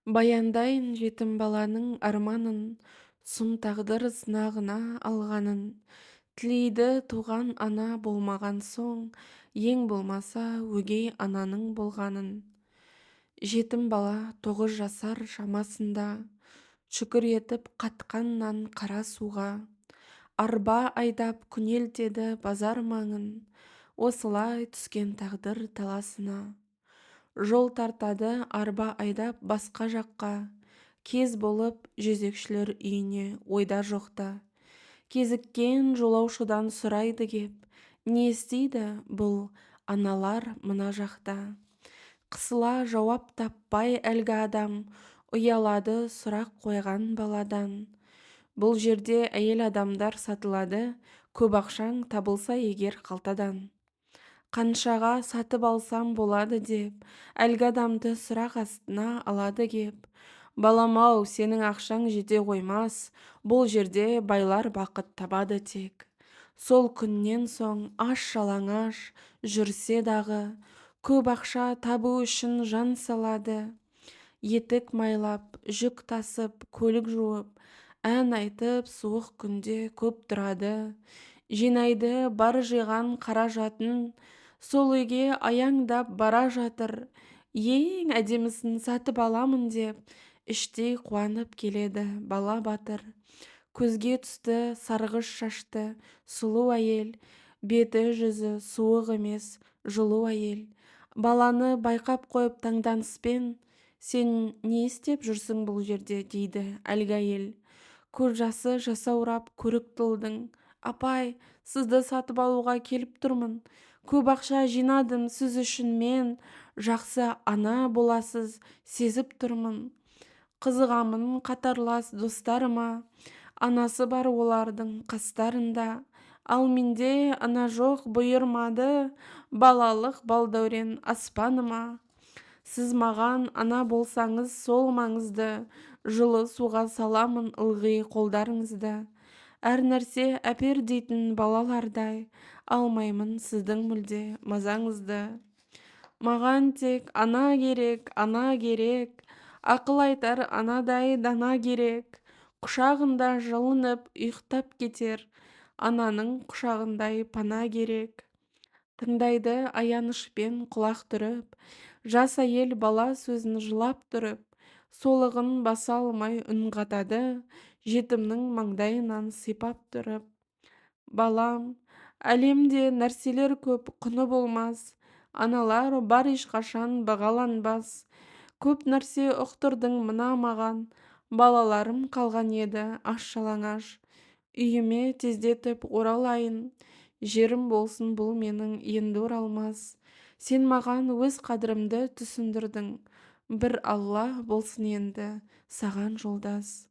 Баяндайын жетім баланың арманын, сұм тағдыр сынағына алғанын. Тілейді туған ана болмаған соң, ең болмаса өгей ананың болғанын. Жетім бала 9 жасар шамасында, шүкір етіп қатқаннан қара суға. Арба айдап күнелтеді базар маңын, осылай түскен тағдыр таласына. Жол тартады арба айдап басқа жаққа, кез болып жезөкшелер үйіне ойда жоқта. Кезіккен жолаушыдан сұрайды кеп, не істейді бұл аналар мына жақта. Қысыла жауап таппай әлгі адам, ұялады сұрақ қойған баладан. Бұл жерде әйел адамдар сатылады, көп ақшаң табылса егер қалтадан. Қаншаға сатып алсам болады деп, әлгі адамды сұрақ астына алады кеп. Балам-ау, сенің ақшаң жете қоймас, бұл жерде байлар бақыт табады тек. Сол күннен соң аш-жалаңаш жүрсе дағы, көп ақша табу үшін жан салады. Етік майлап, жүк тасып, көлік жуып, ән айтып суық күнде көп тұрады. Жинайды бар жиған қаражатын, сол үйге аяңдап бара жатыр. Ең әдемісін сатып аламын деп, іштей қуанып келеді бала батыр. Көзге түсті сарғыш шашты, сұлу әйел, беті жүзі суық емес, жылу әйел. Баланы байқап қойып таңданыспен, сен не істеп жүрсің бұл жерде, дейді әлгі әйел. Көз жасы жасаурап көрік тұлдың. Апай, сізді сатып алуға келіп тұрмын. Көп ақша жинадым сіз үшін мен. Жақсы ана боласыз, сезіп тұрмын. Қызығамын қатарлас достарыма. Анасы бар олардың қастарында. Ал менде ана жоқ бұйырмады, балалық балдәурен аспаныма. Сіз маған ана болсаңыз сол маңызды, жылы суға саламын ылғи қолдарыңызды. Әр нәрсе әпер дейтін балалардай, алмаймын сіздің мүлде мазаңызды. Маған тек ана керек, ана керек, ақыл айтар анадай дана керек. Құшағында жылынып ұйықтап кетер, ананың құшағындай пана керек. Тыңдайды аянышпен құлақ түріп, жас әйел бала сөзін жылап тұрып, солығын баса алмай үн қатады, жетімнің маңдайынан сипап тұрып. Балам, әлемде нәрселер көп құны болмас, аналар бар ешқашан бағаланбас. Көп нәрсе ұқтырдың мына маған, балаларым қалған еді аш-жалаңаш. Үйіме тездетіп оралайын, жерім болсын бұл менің енді оралмас. Сен маған өз қадірімді түсіндірдің, бір Алла болсын енді саған жолдас.